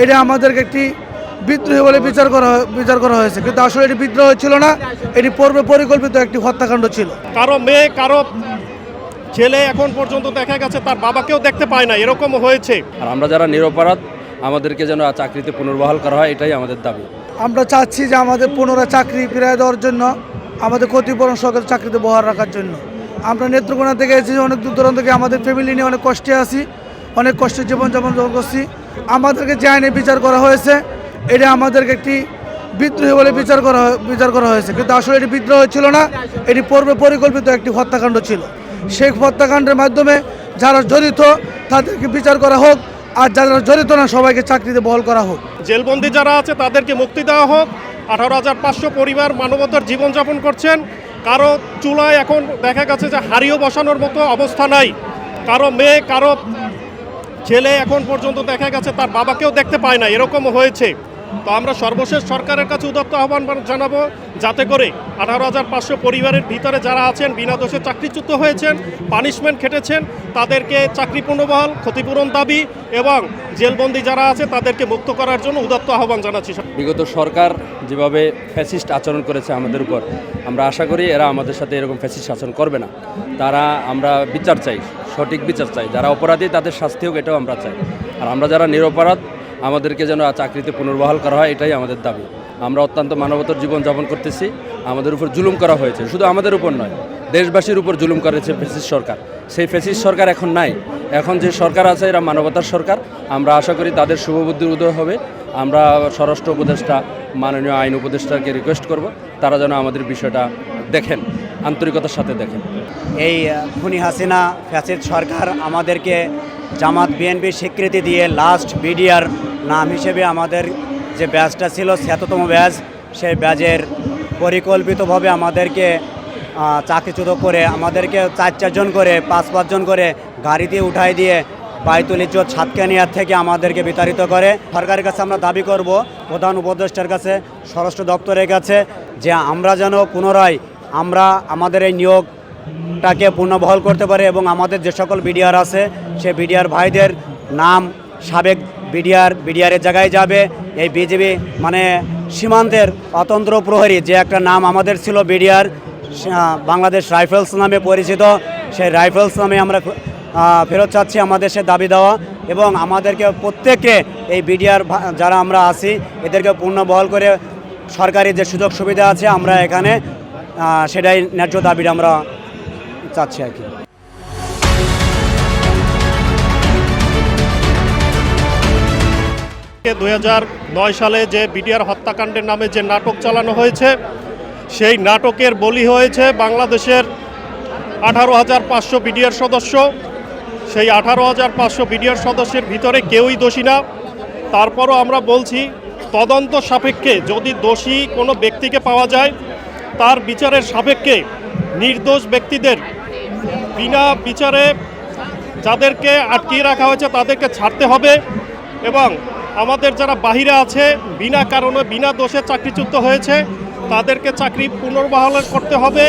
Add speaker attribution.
Speaker 1: এটা আমাদেরকে একটি বিদ্রোহী বলে বিচার করা হয়েছে, কিন্তু আসলে এটি বিদ্রোহ ছিল না, এটি পূর্বে পরিকল্পিত একটি হত্যাকাণ্ড ছিল।
Speaker 2: কারো মেয়ে কারো ছেলে এখন পর্যন্ত দেখা গেছে তার বাবাকেও দেখতে পায় না, এরকম হয়েছে।
Speaker 3: আর আমরা যারা নিরপরাধ আমাদেরকে যেন চাকরিতে পুনর্বহাল করা হয়, এটাই আমাদের দাবি।
Speaker 1: আমরা চাচ্ছি যে আমাদের পুনরায় চাকরি ফিরিয়ে দেওয়ার জন্য, আমাদের ক্ষতিপূরণ সরকার চাকরিতে বহাল রাখার জন্য। আমরা নেত্রকোনা থেকে এসেছি, অনেক দূর দূরান্ত থেকে, আমাদের ফ্যামিলি নিয়ে অনেক কষ্টে আছি, অনেক কষ্টে জীবনযাপন করছি। আমাদেরকে যে আইনে বিচার করা হয়েছে এটা আমাদেরকে একটি বিদ্রোহী বলে বিচার করা হয়েছে, কিন্তু আসলে এটি বিদ্রোহ ছিল না, এটি পূর্বে পরিকল্পিত একটি হত্যাকাণ্ড ছিল। সেই হত্যাকাণ্ডের মাধ্যমে যারা জড়িত তাদেরকে বিচার করা হোক, আর যারা জড়িত না সবাইকে চাকরিতে বহাল করা হোক।
Speaker 2: জেলবন্দি যারা আছে তাদেরকে মুক্তি দেওয়া হোক। 18,500 পরিবার মানবতার জীবনযাপন করছেন। কারো চুলায় এখন দেখা গেছে যে হাড়িও বসানোর মতো অবস্থা নাই। কারো মেয়ে কারো ছেলে এখন পর্যন্ত দেখা গেছে তার বাবাকেও দেখতে পায় না, এরকম হয়েছে। তো আমরা সর্বশেষ সরকারের কাছে উদাত্ত আহ্বান জানাবো, যাতে করে 18,500 পরিবারের ভিতরে যারা আছেন বিনা দোষে চাকরিচ্যুত হয়েছেন, পানিশমেন্ট খেটেছেন, তাদেরকে চাকরি পুনর্বহাল, ক্ষতিপূরণ দাবি এবং জেলবন্দি যারা আছে তাদেরকে মুক্ত করার জন্য উদাত্ত আহ্বান জানাচ্ছি।
Speaker 3: বিগত সরকার যেভাবে ফ্যাসিস্ট আচরণ করেছে আমাদের উপর, আমরা আশা করি এরা আমাদের সাথে এরকম ফ্যাসিস্ট আচরণ করবে না। আমরা বিচার চাই, সঠিক বিচার চাই। যারা অপরাধী তাদের শাস্তি হোক, এটাও আমরা চাই। আর আমরা যারা নিরপরাধ আমাদেরকে যেন চাকরিতে পুনর্বহাল করা হয়, এটাই আমাদের দাবি। আমরা অত্যন্ত মানবতার জীবনযাপন করতেছি, আমাদের উপর জুলুম করা হয়েছে, শুধু আমাদের উপর নয়, দেশবাসীর উপর জুলুম করেছে ফ্যাসিস্ট সরকার। সেই ফ্যাসিস্ট সরকার এখন নাই, এখন যে সরকার আছে এরা মানবতার সরকার। আমরা আশা করি তাদের শুভবুদ্ধির উদয় হবে। আমরা স্বরাষ্ট্র উপদেষ্টা, মাননীয় আইন উপদেষ্টাকে রিকোয়েস্ট করব, তারা যেন আমাদের বিষয়টা দেখেন, আন্তরিকতার সাথে দেখেন।
Speaker 4: এই খুনি হাসিনা ফ্যাসিস্ট সরকার আমাদেরকে জামাত বিএনপি স্বীকৃতি দিয়ে লাস্ট বিডিআর নাম হিসেবে আমাদের যে ব্যাচটা ছিল ৭৬তম ব্যাচ, সেই ব্যাচের পরিকল্পিতভাবে আমাদেরকে চাকরিচ্যুত করে, আমাদেরকে 4-4 করে 5-5 জন করে গাড়িতে উঠাই দিয়ে বাইতুল ইজ্জত সাতকানিয়ার থেকে আমাদেরকে বিতাড়িত করে। সরকারের কাছে আমরা দাবি করব, প্রধান উপদেষ্টার কাছে, স্বরাষ্ট্র দপ্তরের কাছে, যে আমরা যেন পুনরায় আমাদের এই নিয়োগটাকে পুনর্বহাল করতে পারে এবং আমাদের যে সকল বিডিআর আছে সে বিডিআর ভাইদের নাম সাবেক বিডিআরের জায়গায় যাবে। এই বিজিবি মানে সীমান্তের অতন্ত্র প্রহরী যে একটা নাম আমাদের ছিল বিডিআর, বাংলাদেশ রাইফেলস নামে পরিচিত, সেই রাইফেলস নামে আমরা ফেরত চাচ্ছি আমাদের সে দাবি দেওয়া, এবং আমাদেরকে প্রত্যেককে এই বিডিআর যারা আমরা আছি এদেরকে পুনর্বহাল করে সরকারি যে সুযোগ সুবিধা আছে আমরা এখানে সেটাই ন্যায্য দাবিটা আমরা চাচ্ছি আর কি।
Speaker 2: 2009 সালে যে বিডিআর হত্যাকাণ্ডের নামে যে নাটক চালানো হয়েছে, সেই নাটকের বলি হয়েছে বাংলাদেশের 18,500 বিডিআর সদস্য। সেই 18,500 বিডিআর সদস্যের ভিতরে কেউই দোষী না। তারপরও আমরা বলছি, তদন্ত সাপেক্ষে যদি দোষী কোনো ব্যক্তিকে পাওয়া যায়, তার বিচারের সাপেক্ষে নির্দোষ ব্যক্তিদের বিনা বিচারে যাদেরকে আটকিয়ে রাখা হয়েছে তাদেরকে ছাড়তে হবে, এবং আমাদের যারা বাহিরে আছে বিনা কারণে বিনা দোষে চাকরিচ্যুত হয়েছে তাদেরকে চাকরি পুনর্বহাল করতে হবে।